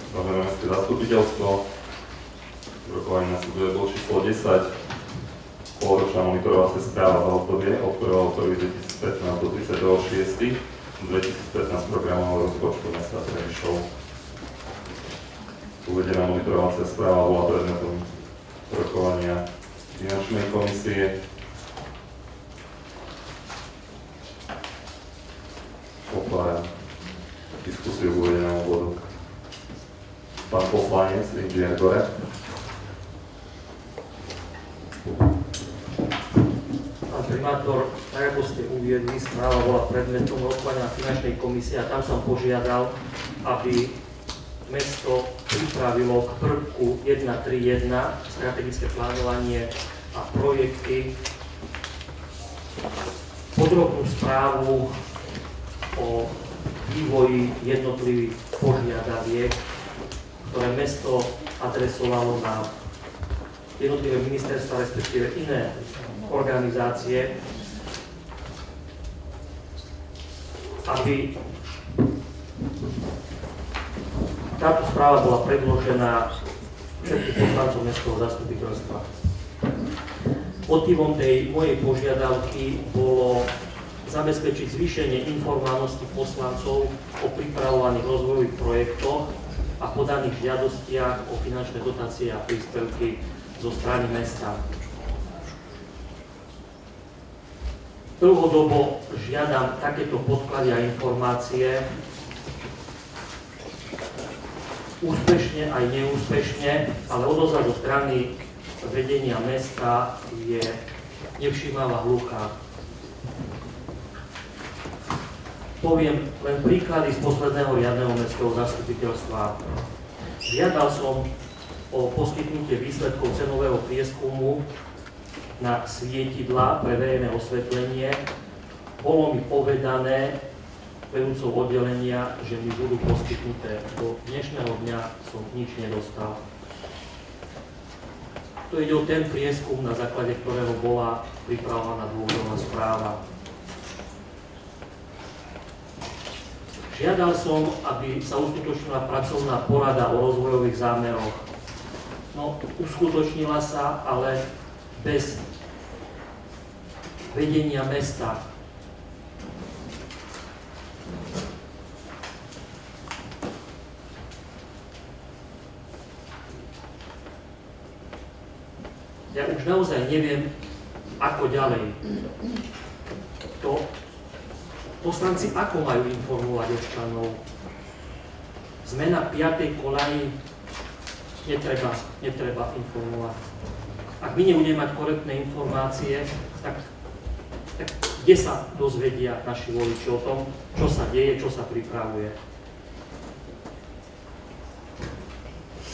Vážené mestské zastupiteľstvo, rokovanie na súde bolo číslo 10, polročná monitorovacia správa za obdobie od 1. 2015 do 30. 6. 2015 programového rozpočtu mesta Trenčín. Uvedená monitorovacia správa bola predmetom rokovania finančnej komisie. Otváram diskusiu k uvedenému bodu. Pán poslanec, inžinier Gore. Pán primátor, tak ako ste uviedli, správa bola predmetom rokovania finančnej komisie a tam som požiadal, aby mesto pripravilo k prvku 1.3.1 strategické plánovanie a projekty podrobnú správu o vývoji jednotlivých požiadaviek, ktoré mesto adresovalo na jednotlivé ministerstva, respektíve iné organizácie, aby táto správa bola predložená všetkým poslancom mestského zastupiteľstva. Motivom tej mojej požiadavky bolo zabezpečiť zvýšenie informovanosti poslancov o pripravovaných rozvojových projektoch a podaných žiadostiach o finančné dotácie a príspevky zo strany mesta. Dlhodobo žiadam takéto podklady a informácie, úspešne aj neúspešne, ale odozva zo strany vedenia mesta je nevšímavá hluchá. Poviem len príklady z posledného riadneho mestského zastupiteľstva. Žiadal som o poskytnutie výsledkov cenového prieskumu na svietidlá pre verejné osvetlenie. Bolo mi povedané vedúcou oddelenia, že mi budú poskytnuté. Do dnešného dňa som nič nedostal. To ide o ten prieskum, na základe ktorého bola pripravovaná dôvodová správa. Žiadal som, aby sa uskutočnila pracovná porada o rozvojových zámeroch. No, uskutočnila sa, ale bez vedenia mesta. Ja už naozaj neviem, ako ďalej. Poslanci ako majú informovať občanov? Zmena 5. kolaji netreba informovať. Ak my nebudeme mať korektné informácie, tak kde sa dozvedia naši voliči o tom, čo sa deje, čo sa pripravuje?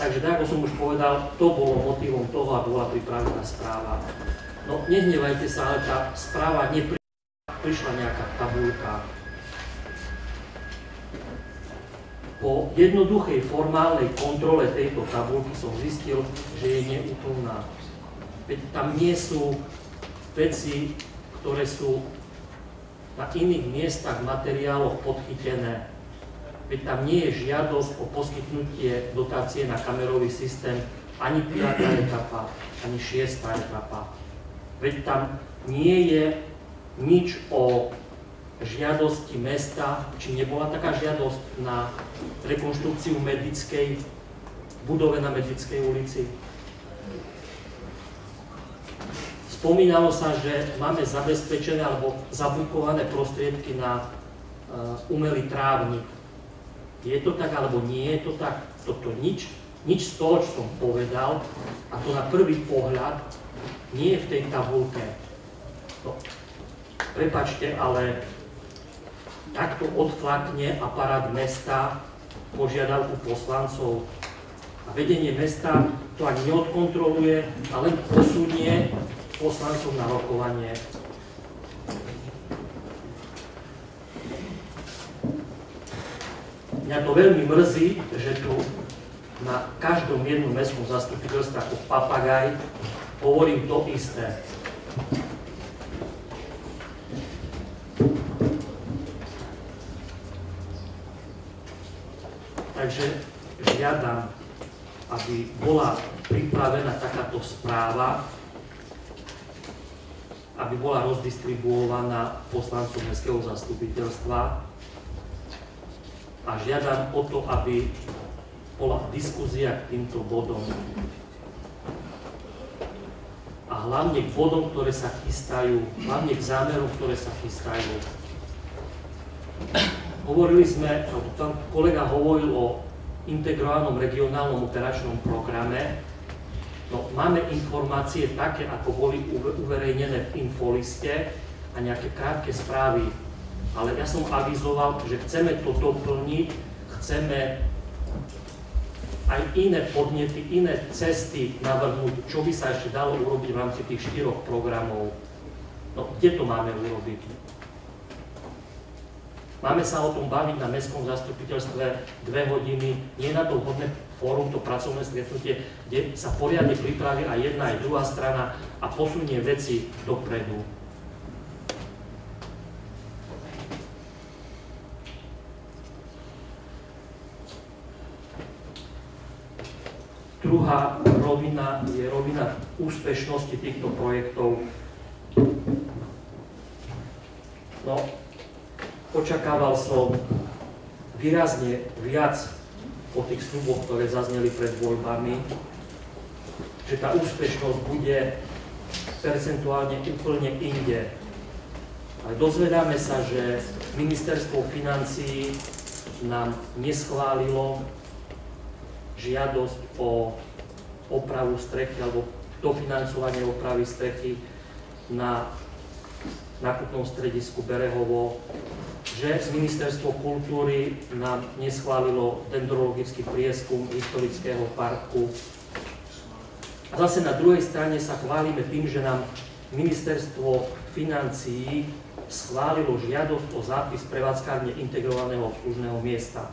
Takže tak, ako som už povedal, to bolo motivom toho, aby bola pripravená správa. No, nehnevajte sa, ale tá správa prišla nejaká tabuľka. Po jednoduchej formálnej kontrole tejto tabuľky som zistil, že je neúplná. Veď tam nie sú veci, ktoré sú na iných miestach v materiáloch podchytené. Veď tam nie je žiadosť o poskytnutie dotácie na kamerový systém ani 5. etapa, ani 6. etapa. Veď tam nie je nič o žiadosti mesta, či nebola taká žiadosť na rekonštrukciu medickej budove na Medickej ulici. Spomínalo sa, že máme zabezpečené alebo zabukované prostriedky na umelý trávnik. Je to tak, alebo nie je to tak? Toto nič z toho, čo som povedal, a to na prvý pohľad nie je v tej tabuľke. Prepáčte, ale takto odflakne aparát mesta požiadavku poslancov. A vedenie mesta to ani neodkontroluje, a len posunie poslancov na rokovanie. Mňa to veľmi mrzí, že tu na každom jednom mestskom zastupiteľstve ako papagaj hovorím to isté. Takže žiadam, aby bola pripravená takáto správa, aby bola rozdistribuovaná poslancom mestského zastupiteľstva a žiadam o to, aby bola diskusia k týmto bodom. A hlavne k bodom, ktoré sa chystajú, hlavne k zámerom, ktoré sa chystajú. Hovorili sme, tam kolega hovoril o integrovanom regionálnom operačnom programe. No, máme informácie také, ako boli uverejnené v infoliste a nejaké krátke správy. Ale ja som avizoval, že chceme to doplniť, chceme aj iné podnety, iné cesty navrhnúť, čo by sa ešte dalo urobiť v rámci tých 4 programov. No, kde to máme urobiť? Máme sa o tom baviť na mestskom zastupiteľstve 2 hodiny, nie na to vhodné fórum, to pracovné stretnutie, kde sa poriadne pripraví aj jedna, aj druhá strana a posunie veci dopredu. Druhá rovina je rovina úspešnosti týchto projektov. No, očakával som výrazne viac po tých sľuboch, ktoré zazneli pred voľbami, že tá úspešnosť bude percentuálne úplne inde. Ale dozvedáme sa, že Ministerstvo financií nám neschválilo žiadosť o opravu strechy alebo dofinancovanie opravy strechy na nákupnom stredisku Berehovo, že Ministerstvo kultúry nám neschválilo dendrologický prieskum historického parku. A zase na druhej strane sa chválime tým, že nám Ministerstvo financií schválilo žiadosť o zápis prevádzkárne integrovaného obslužného miesta.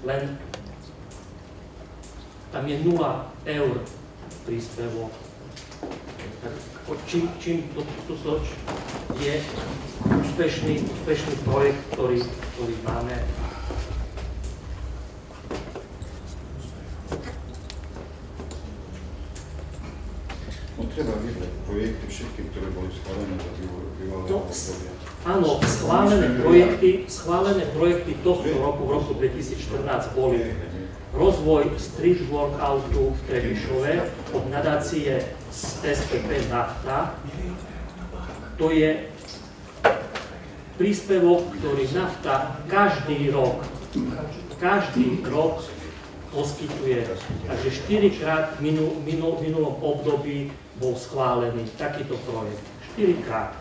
Len tam je 0 eur príspevok. Čím to je úspešný projekt, ktorý máme. No treba vybrať projekty všetky, ktoré boli schválené za bývalého obdobia. Áno, schválené projekty tohto roku, v roku 2014 boli rozvoj street workoutu v Trebišove od nadácie SPP Nafta. To je príspevok, ktorý Nafta každý rok poskytuje. Takže 4-krát v minulom období bol schválený takýto projekt. 4-krát.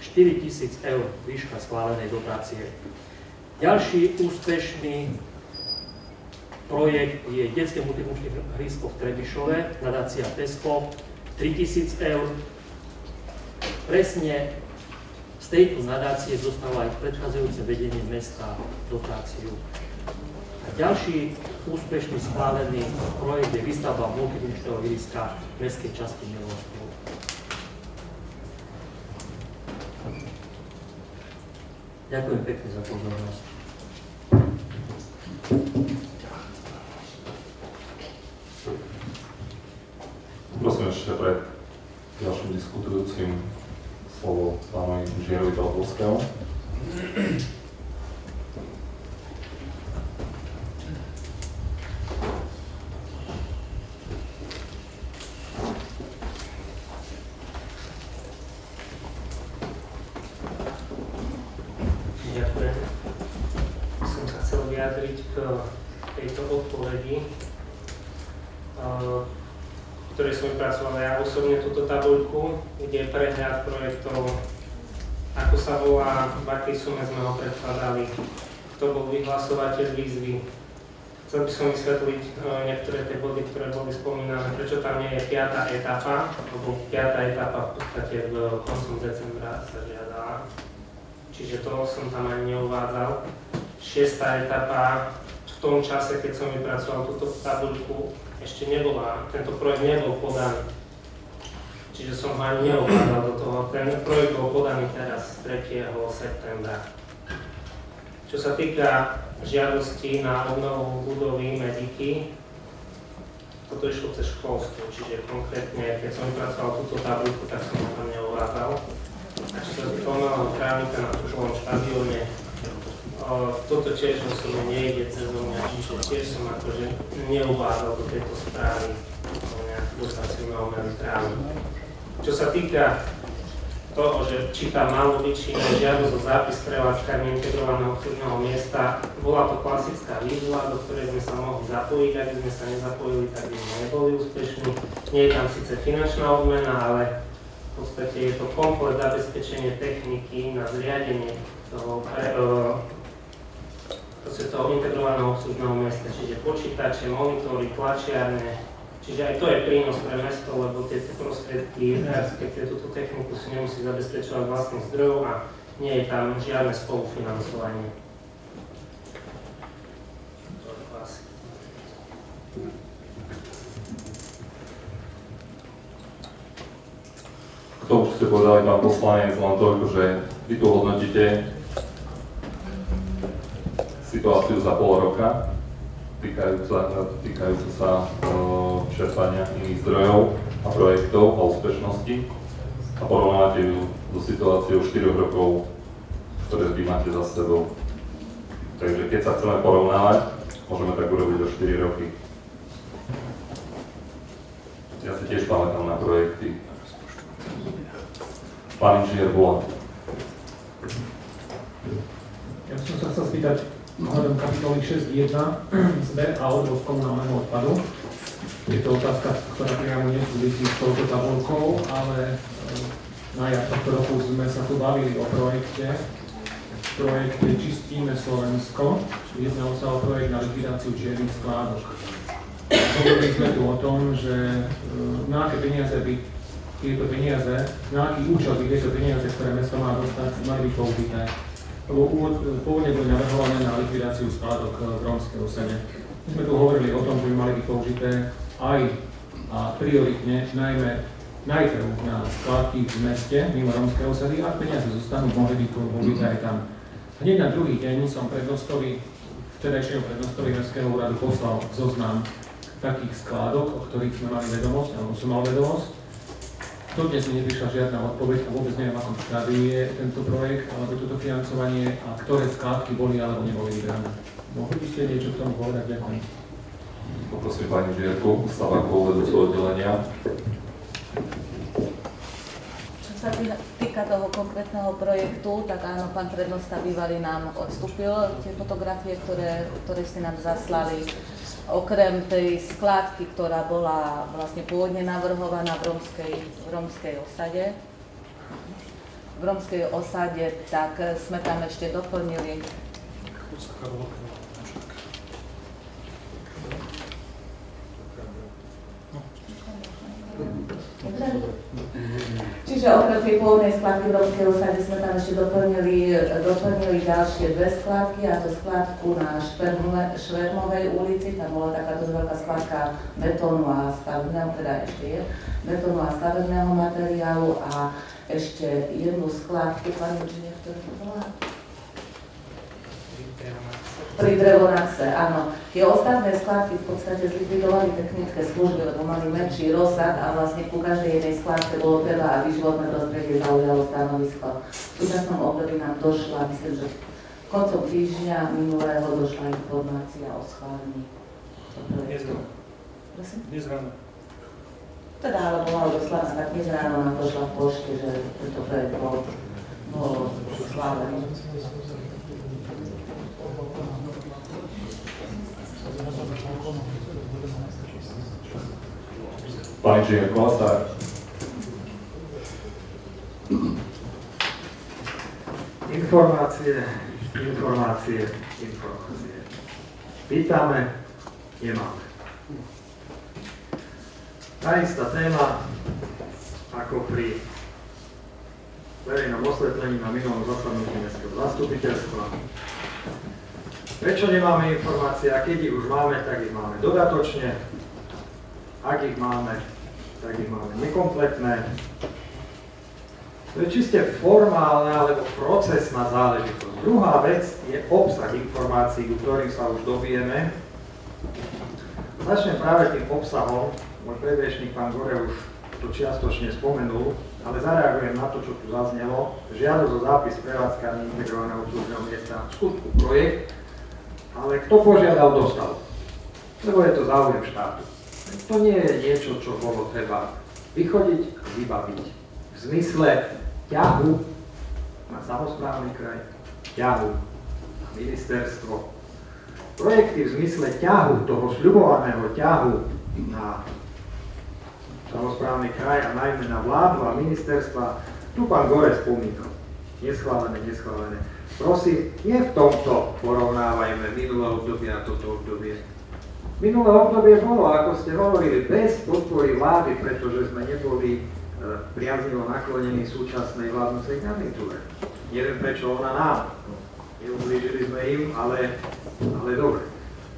4 000 eur výška schválenej dotácie. Ďalší úspešný projekt je detské multifunkčné hrísko v Trebišove, nadácia Tesco, 3 000 eur. Presne z tejto nadácie dostalo aj predchádzajúce vedenie mesta dotáciu. A ďalší úspešný schválený projekt je výstavba multifunkčného hríska v mestskej časti Milosťov. Ďakujem pekne za pozornosť. Prosím ešte pred ďalším diskutujúcim slovo pánovi inžinierovi Dalbovskému. Ďakujem. Som sa chcel vyjadriť k tejto odpovedi, ktorej som vypracoval ja osobne túto tabuľku, kde je prehľad projektov, ako sa volá, v akej sume sme ho predkladali, kto bol vyhlasovateľ výzvy. Chcel by som vysvetliť niektoré tie body, ktoré boli spomínané, prečo tam nie je 5. etapa, lebo 5. etapa v podstate v koncom decembra sa žiadala, čiže to som tam ani neuvádzal. 6. etapa v tom čase, keď som vypracoval túto tabuľku, ešte nebola, tento projekt nebol podaný. Čiže som ho ani neuvádzal do toho. Ten projekt bol podaný teraz 3. septembra. Čo sa týka žiadosti na obnovu budovy Mediky. Toto išlo cez školstvo, čiže konkrétne, keď som vypracoval túto tabuľku, tak som ho tam neuvádzal. A čo sa formálneho trávnika na futbalovom štadióne, toto tiež osobne nejde cez mňa, čiže tiež som akože neuvádzal do tejto správy nejakú dotáciu na umelý trávnik. Čo sa týka toho, že či tam malo byť, či žiadosť o zápis prevádzkárne integrovaného obslužného miesta, bola to klasická výzva, do ktorej sme sa mohli zapojiť. Ak sme sa nezapojili, tak by sme neboli úspešní. Nie je tam síce finančná odmena, ale v podstate je to komplet zabezpečenie techniky na zriadenie toho integrovaného obslužného miesta, čiže počítače, monitory, tlačiarne. Čiže aj to je prínos pre mesto, lebo tieto prostriedky, respektíve túto techniku si nemusí zabezpečovať vlastných zdrojov a nie je tam žiadne spolufinancovanie. K tomu, čo ste povedali, pán poslanec, len toľko, že vy tu hodnotíte situáciu za pol roka, týkajúce sa čerpania iných zdrojov a projektov a úspešnosti a porovnávate ju so situáciou 4 rokov, ktoré vy máte za sebou. Takže keď sa chceme porovnávať, môžeme tak urobiť o 4 roky. Ja si tiež pamätám na projekty. Pán inžinier Bola. Ja som sa chcel spýtať ohľadom kapitoly 6.1 zber a odvoz komunálneho odpadu. Je to otázka, ktorá priamo nesúvisí s touto tabuľkou, ale na jar tohto roku sme sa tu bavili o projekte Čistíme Slovensko. Jednalo sa o projekt na likvidáciu čiernych skládok. Hovorili sme tu o tom, že na aké peniaze by tieto peniaze, na aký účel by tieto peniaze, ktoré mesto má dostať, mali byť použité. Pôvodne boli navrhované na likvidáciu skládok v rómskej osade. My sme tu hovorili o tom, že by mali byť použité aj a prioritne najprv na skládky v meste, mimo rómskej osady, a peniaze zostanú, mohli byť použité aj tam. Hneď na druhý deň som vtedajšiemu prednostovi Mestského úradu poslal zoznam takých skládok, o ktorých sme mali vedomosť, alebo som mal vedomosť. Dodnes mi neprišla žiadna odpoveď a vôbec neviem, akom štádiu je tento projekt alebo toto financovanie a ktoré skládky boli alebo neboli vybrané. Mohli by ste niečo k tomu povedať? Ďakujem. Poprosím pani Žierku, Slavakovú, vedúcu oddelenia. Čo sa týka toho konkrétneho projektu, tak áno, pán prednosta bývalý nám odstúpil tie fotografie, ktoré ste nám zaslali. Okrem tej skládky, ktorá bola vlastne pôvodne navrhovaná v rómskej osade, tak sme tam ešte doplnili. Čiže okrem tej pôvodnej skladky v rómskej osade sme tam ešte doplnili ďalšie 2 skladky, a to skladku na Švermovej ulici. Tam bola taká dosť veľká skladka betónu a stavebného, teda ešte je, betónu a stavebného materiálu, a ešte jednu skladku, pani inžinier, ktorá to bola? Pri Drevonaxe, áno. Tie ostatné skladky v podstate zlikvidovali technické služby, lebo mali menší rozsah a vlastne ku každej jednej skladke bolo treba, aby životné prostredie zaujalo stanovisko. V súčasnom období nám došla, myslím, že koncom týždňa minulého došla informácia o schválení. Dnes ráno. Teda, ale bola doslaná, tak dnes ráno nám došla v pošte, že tento projekt bol schválený. Pán inžinier Kolasár. Informácie. Pýtame, nemáme. Tá istá téma, ako pri verejnom osvetlení na minulom zasadnutí mestského zastupiteľstva. Prečo nemáme informácie, a keď ich už máme, tak ich máme dodatočne. Ak ich máme, tak ich máme nekompletné. To je čiste formálna alebo procesná záležitosť. Druhá vec je obsah informácií, ku ktorým sa už dobijeme. Začnem práve tým obsahom. Môj predrečník pán Gore už to čiastočne spomenul, ale zareagujem na to, čo tu zaznelo. Žiadosť o zápis prevádzkania integrovaného obslužného miesta, v skutku projekt, ale kto požiadal, dostal. Lebo je to záujem štátu. To nie je niečo, čo bolo treba vychodiť a vybaviť. V zmysle ťahu na samosprávny kraj, ťahu na ministerstvo. Projekty v zmysle ťahu, toho sľubovaného ťahu na samosprávny kraj a najmä na vládu a ministerstva, tu pán Gore spomínal. Neschválené, neschválené. Prosím, nie v tomto porovnávajme minulé obdobie a toto obdobie. Minulé obdobie bolo, ako ste hovorili, bez podpory vlády, pretože sme neboli priaznivo naklonení súčasnej vládnucej garnitúre. Neviem, prečo ona nám. Neublížili sme im, ale dobre.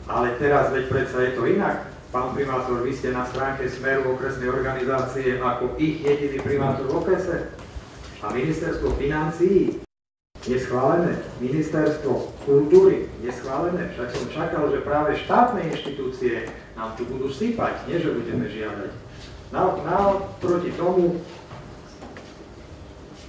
Ale teraz, veď predsa je to inak. Pán primátor, vy ste na stránke Smeru okresnej organizácie ako ich jediný primátor v okrese. A ministerstvo financií neschválené. Ministerstvo kultúry neschválené. Však som čakal, že práve štátne inštitúcie nám tu budú sypať, nie že budeme žiadať. Naproti tomu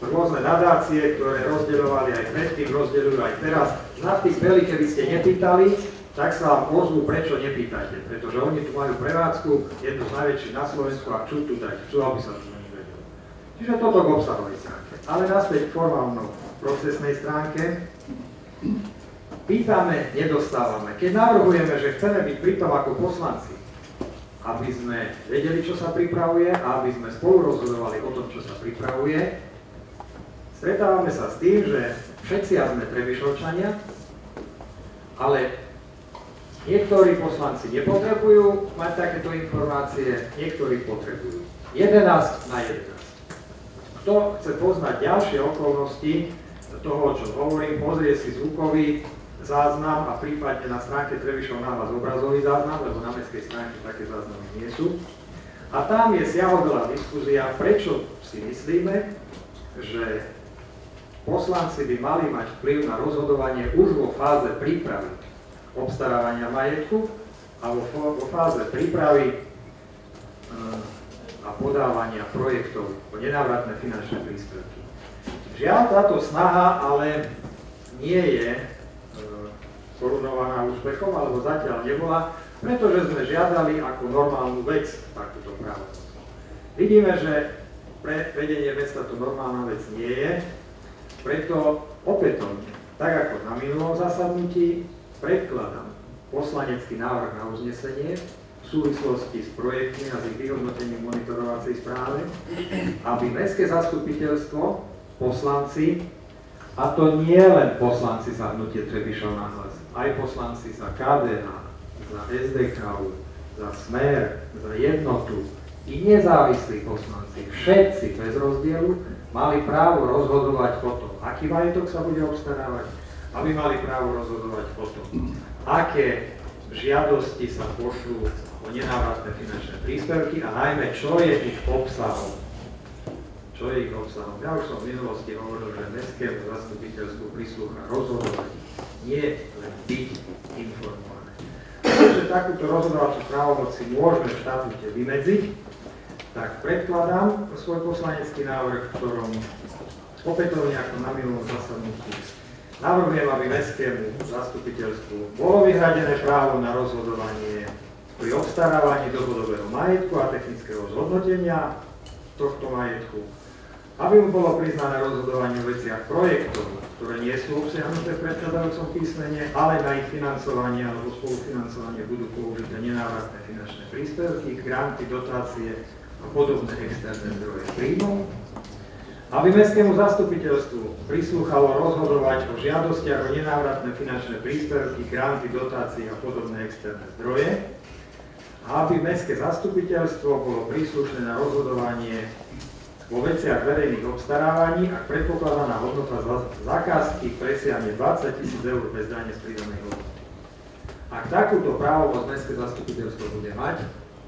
rôzne nadácie, ktoré rozdeľovali aj predtým, rozdeľujú aj teraz. Na tých veľkých, keby ste nepýtali, tak sa vám ozvú, prečo nepýtate. Pretože oni tu majú prevádzku, jednu z najväčších na Slovensku a chcú tu dať, chcú, aby sa to nevedelo. Čiže toto k obsahovej stránke. Ale naspäť k formálno-procesnej stránke. Pýtame, nedostávame. Keď navrhujeme, že chceme byť pritom ako poslanci, aby sme vedeli, čo sa pripravuje a aby sme spolu rozhodovali o tom, čo sa pripravuje, stretávame sa s tým, že všetci sme Trebišovčania, ale niektorí poslanci nepotrebujú mať takéto informácie, niektorí potrebujú. 11 na 11. Kto chce poznať ďalšie okolnosti toho, čo hovorím, pozrie si zvukový záznam a prípadne na stránke Trebišov náhlas obrazový záznam, lebo na mestskej stránke také záznamy nie sú. A tam je siahodlá diskuzia, prečo si myslíme, že poslanci by mali mať vplyv na rozhodovanie už vo fáze prípravy obstarávania majetku a vo fáze prípravy a podávania projektov o nenávratné finančné príspevky. Žiaľ, táto snaha ale nie je korunovaná úspechom, alebo zatiaľ nebola, pretože sme žiadali ako normálnu vec takúto právomoc. Vidíme, že pre vedenie mesta to normálna vec nie je, preto opätovne, tak ako na minulom zasadnutí, predkladám poslanecký návrh na uznesenie v súvislosti s projektmi a s ich vyhodnotením monitorovacej správy, aby mestské zastupiteľstvo, poslanci, a to nie len poslanci za hnutie Trebišov náhlas, aj poslanci za KDH, za SDK, za Smer, za Jednotu i nezávislí poslanci, všetci bez rozdielu, mali právo rozhodovať o tom, aký majetok sa bude obstarávať, aby mali právo rozhodovať o tom, aké žiadosti sa pošlú o nenávratné finančné príspevky a najmä, čo je ich obsahom. Čo je ich obsahom. Ja už som v minulosti hovoril, že mestskému zastupiteľstvu prislúcha rozhodovať, nie len byť informované. Pretože takúto rozhodovaciu právomoc si môžeme v štatúte vymedziť, tak predkladám svoj poslanecký návrh, v ktorom opätovne ako na minulom zasadnutí navrhujem, aby mestskému zastupiteľstvu bolo vyhradené právo na rozhodovanie pri obstarávaní dlhodobého majetku a technického zhodnotenia tohto majetku, aby mu bolo priznané rozhodovanie o veciach projektov, ktoré nie sú obsiahnuté v predchádzajúcom písmene, ale na ich financovanie alebo spolufinancovanie budú použité nenávratné finančné príspevky, granty, dotácie a podobné externé zdroje príjmov, aby mestskému zastupiteľstvu prislúchalo rozhodovať o žiadostiach o nenávratné finančné príspevky, granty, dotácie a podobné externé zdroje, a aby mestské zastupiteľstvo bolo príslušné na rozhodovanie vo veciach verejných obstarávaní, ak predpokladaná hodnota zakázky presiahne 20 000 eur bez dane z pridanej hodnoty. Ak takúto právomoc mestské zastupiteľstvo bude mať,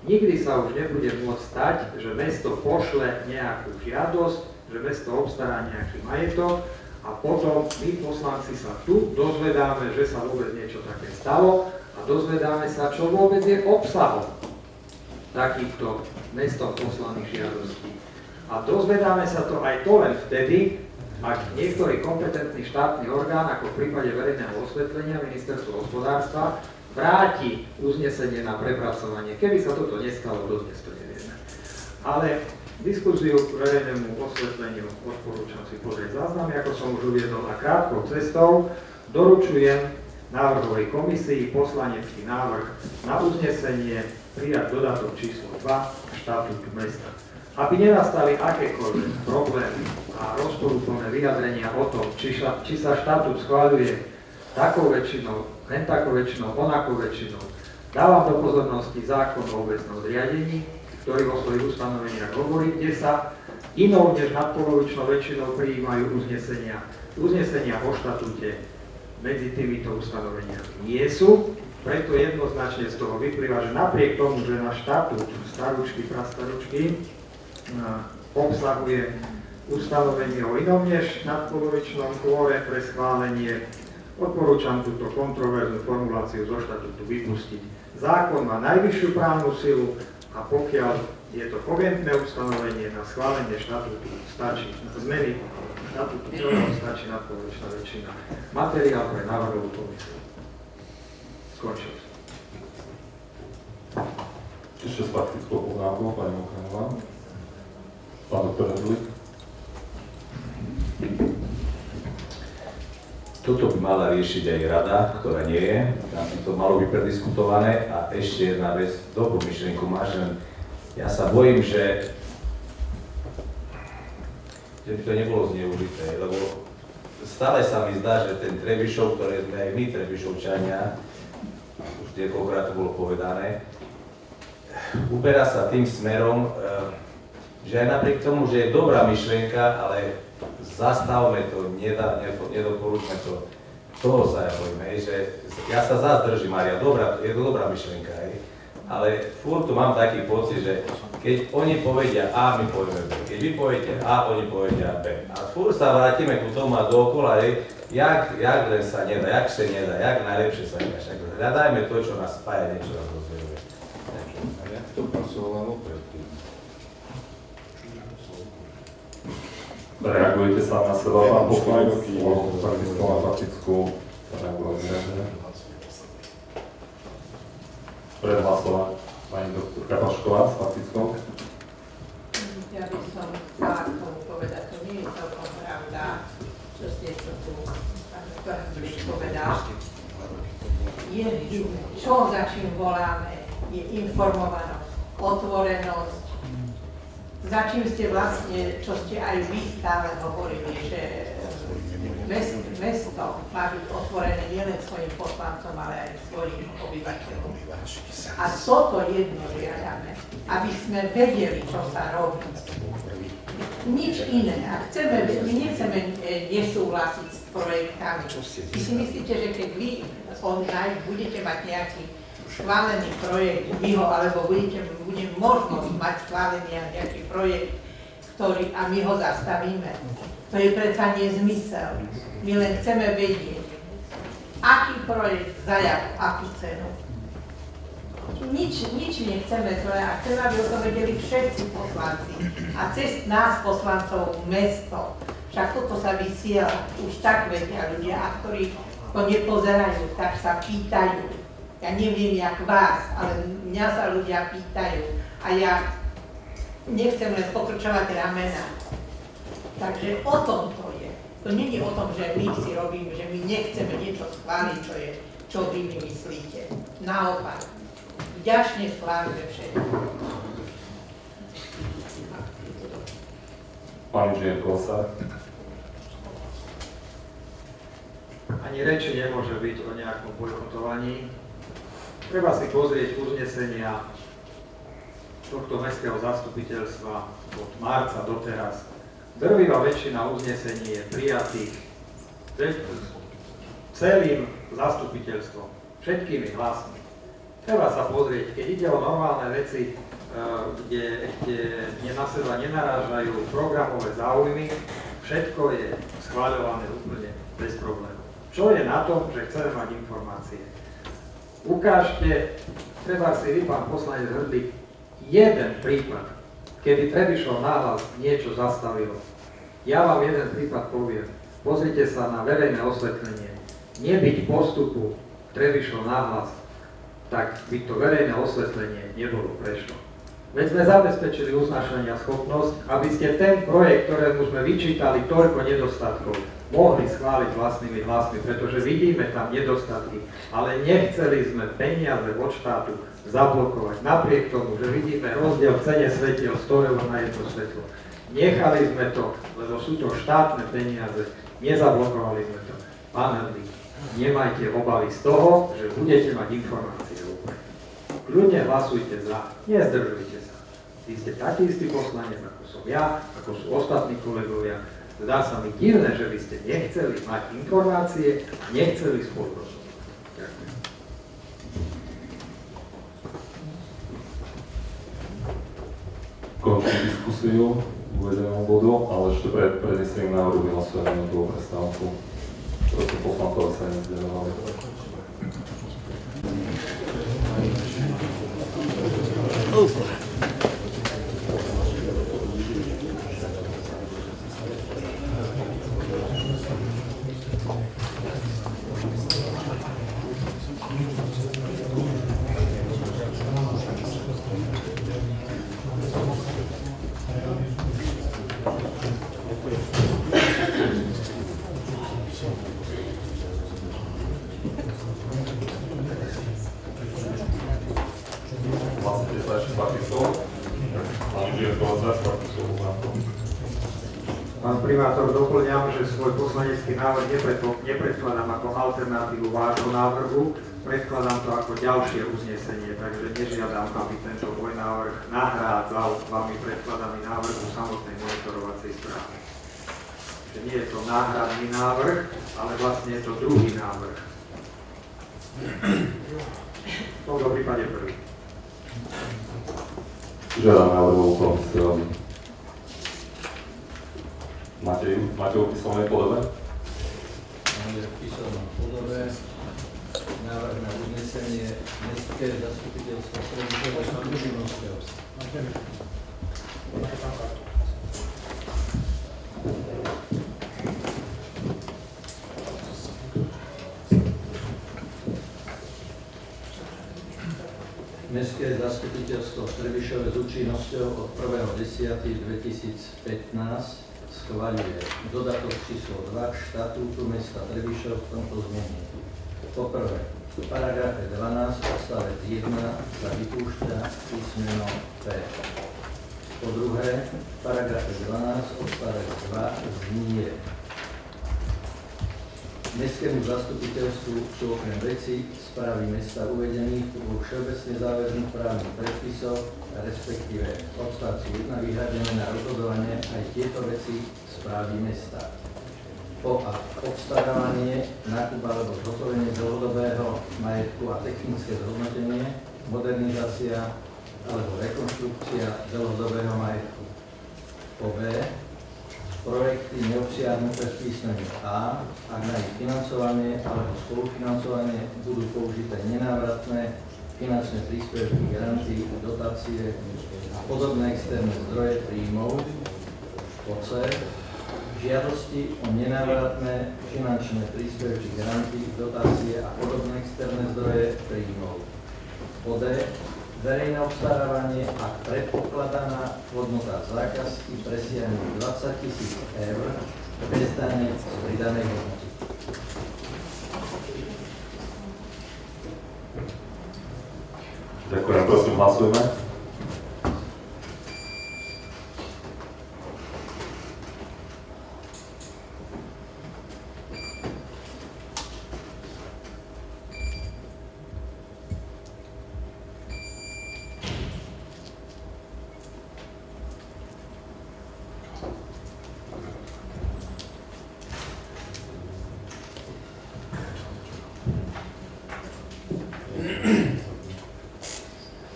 nikdy sa už nebude môcť stať, že mesto pošle nejakú žiadosť že mesto obstará nejaký majetok a potom my poslanci sa tu dozvedáme, že sa vôbec niečo také stalo a dozvedáme sa, čo vôbec je obsahom takýchto mestom poslaných žiadostí. A dozvedáme sa to aj to len vtedy, ak niektorý kompetentný štátny orgán, ako v prípade verejného osvetlenia Ministerstvo hospodárstva, vráti uznesenie na prepracovanie. Keby sa toto nestalo, dodnes to nevieme. Ale diskusiu k verejnému osvetleniu odporúčam si pozrieť záznamy, ako som už uviedol, a krátkou cestou doručujem návrhovej komisii poslanecký návrh na uznesenie prijať dodatok číslo 2 štatútu mesta. Aby nenastali akékoľvek problémy a rozporúplné vyjadrenia o tom, či sa štatút schváľuje takou väčšinou, len takou väčšinou, onakou väčšinou, dávam do pozornosti zákon o obecnom zriadení, ktorý vo svojich ustanoveniach hovorí, kde sa inou než nadpolovičnou väčšinou prijímajú uznesenia. Uznesenia o štatúte medzi týmito ustanoveniami nie sú, preto jednoznačne z toho vyplýva, že napriek tomu, že náš štatút starúčky, prastaručky obsahuje ustanovenie o inom než nadpolovičnom kvóre pre schválenie, odporúčam túto kontroverznú formuláciu zo štatútu vypustiť. Zákon má najvyššiu právnu silu a pokiaľ je to kogentné ustanovenie na schválenie štatútu, stačí zmeny štatútu celého, stačí nadpolovičná väčšina. Materiál pre návrhovú komisiu. Skončil. Ešte s faktickou poznámkou, pani Mokanová. Pán doktor Hedlík. Toto by mala riešiť aj rada, ktorá nie je. Tam by to malo byť prediskutované. A ešte jedna vec, dobrú myšlienku máš, len ja sa bojím, že by to nebolo zneužité, lebo stále sa mi zdá, že ten Trebišov, ktoré sme aj my Trebišovčania, už niekoľkokrát to bolo povedané, uberá sa tým smerom, že aj napriek tomu, že je dobrá myšlienka, ale zastavme to, nedoporučme to, toho sa ja bojím, že ja sa zazdržím, Mária, je to dobrá myšlienka, ale furt tu mám taký pocit, že keď oni povedia A, my povieme B, keď vy poviete A, oni povedia B. A furt sa vrátime ku tomu a dookola, jak len sa nedá, jak sa nedá, jak najlepšie sa nedá. Hľadajme to, čo nás spája, niečo nás rozdieluje. A jak to pasovalo predtým? Reagujete sa na seba, pán poslanec, faktickú reaguáciu. Predhlasovať pani doktorka Pašková s faktickou. Ja by som chcela k tomu povedať, to nie je celkom pravda, čo ste to tu, pán doktor Hedlík povedal. Čo za čím voláme, je informovanosť, otvorenosť, za čím ste vlastne, čo ste aj vy stále hovorili, že mesto má byť otvorené nielen svojim poslancom, ale aj svojim obyvateľom. A toto jedno žiadame, aby sme vedeli, čo sa robí. Nič iné. A my nechceme nesúhlasiť s projektami. Vy si myslíte, že keď vy budete mať nejaký schválený projekt, alebo bude možnosť mať schválený nejaký projekt, a my ho zastavíme. To je predsa nezmysel. My len chceme vedieť, aký projekt, za akú cenu. Nič nechceme, a chceme, aby o to vedeli všetci poslanci. A cez nás poslancov mesto. Však toto sa vysiela, už tak vedia ľudia, a ktorí to nepozerajú, tak sa pýtajú. Ja neviem, jak vás, ale mňa sa ľudia pýtajú a ja nechcem len pokrčovať ramena. Takže o tom to je. To nie je o tom, že my si robíme, že my nechceme niečo schváliť, čo vy mi myslíte. Naopak, vďačne schválime všetko. Pán inžinier Kolosár. Ani reči nemôže byť o nejakom bojkotovaní. Treba si pozrieť uznesenia tohto mestského zastupiteľstva od marca doteraz. Drvivá väčšina uznesení je prijatých celým zastupiteľstvom, všetkými hlasmi. Treba sa pozrieť, keď ide o normálne veci, kde na seba nenarážajú programové záujmy, všetko je schváľované úplne bez problémov. Čo je na tom, že chceme mať informácie? Ukážte, treba si vy, pán poslanec Hrdlik, jeden prípad, kedy Trebišov náhlas niečo zastavilo. Ja vám jeden prípad poviem. Pozrite sa na verejné osvetlenie. Nebyť postupu Trebišov náhlas, tak by to verejné osvetlenie nebolo prešlo. Veď sme zabezpečili uznášania schopnosť, aby ste ten projekt, ktorému sme vyčítali toľko nedostatkov, mohli schváliť vlastnými hlasmi, pretože vidíme tam nedostatky, ale nechceli sme peniaze od štátu zablokovať. Napriek tomu, že vidíme rozdiel v cene svetiel 100 eur na jedno svetlo. Nechali sme to, lebo sú to štátne peniaze, nezablokovali sme to. Pán Hrdlik, nemajte obavy z toho, že budete mať informácie. Kľudne hlasujte za, nezdržujte sa. Vy ste taký istý poslanec, ako som ja, ako sú ostatní kolegovia. Zdá sa mi divné, že by ste nechceli mať informácie, nechceli spolupracovať. Ďakujem. Končím diskusiu k uvedenému bodu, ale ešte pred prednesením návrhu vyhlasujeme minútovú prestávku. Prosím poslancov, aby sa nezdielovali. Pán primátor, doplňam, že svoj poslanecký návrh nepredkladám ako alternatívu vášho návrhu, predkladám to ako ďalšie uznesenie, takže nežiadam, aby tento môj návrh nahrádzal vami predkladaný návrh u samotnej monitorovacej správy. Že nie je to náhradný návrh, ale vlastne je to druhý návrh. V tomto prípade prvý. Žiadam návrhovú komisiu. Máte ju v písomnej podobe? Máme v písomnej podobe návrh na uznesenie Mestské zastupiteľstva Trebišova s účinnosťou. Mestské zastupiteľstvo Trebišove s účinnosťou od 1.10.2015 schvaľuje dodatok číslo 2 k štatútu mesta Trebišov v tomto znení. Poprvé, v paragrafe 12 odstavec 1 sa vypúšťa písmeno P. Po druhé, v paragrafe 12 odstavec 2 znie: Mestskému zastupiteľstvu sú okrem vecí správy mesta uvedených vo všeobecne záväzných právnych predpisoch, respektíve odstavci 1 vyhradené na rozhodovanie aj tieto veci správy mesta. Po a obstarávanie, nákup alebo zhotovenie dlhodobého majetku a technické zhodnotenie, modernizácia alebo rekonštrukcia dlhodobého majetku. Po B, projekty neobsiahnuté v písmene A, ak na ich financovanie alebo spolufinancovanie budú použité nenávratné finančné príspevky, granty, dotácie a podobné externé zdroje príjmov. Po C, žiadosti o nenávratné finančné príspevky, granty, dotácie a podobné externé zdroje príjmov. Po D, verejné obstarávanie, ak predpokladaná hodnota zákazky presiahne 20 000 eur bez dane z pridanej hodnoty. Ďakujem, prosím, hlasujme.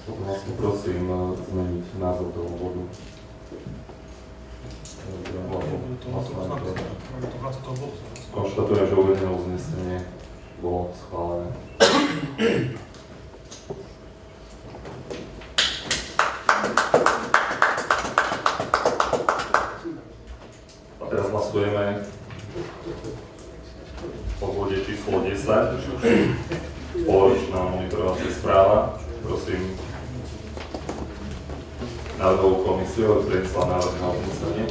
Potom vlastne prosím zmeniť názov toho bodu. Konštatujem, že uvedené uznesenie bolo schválené. A teraz hlasujeme o bode číslo 10. Poloročná monitorovacia správa. Prosím Národovú komisiu, aby prednesla návrh na uznesenie.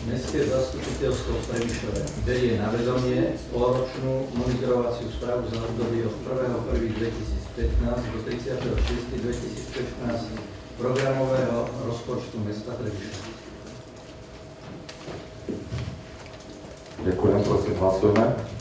Mestské zastupiteľstvo v Trebišove berie na vedomie poloročnú monitorovaciu správu za obdobie od 1.1.2015 do 30.6.2016 programového rozpočtu mesta Trebišova. Ďakujem, prosím, hlasujeme.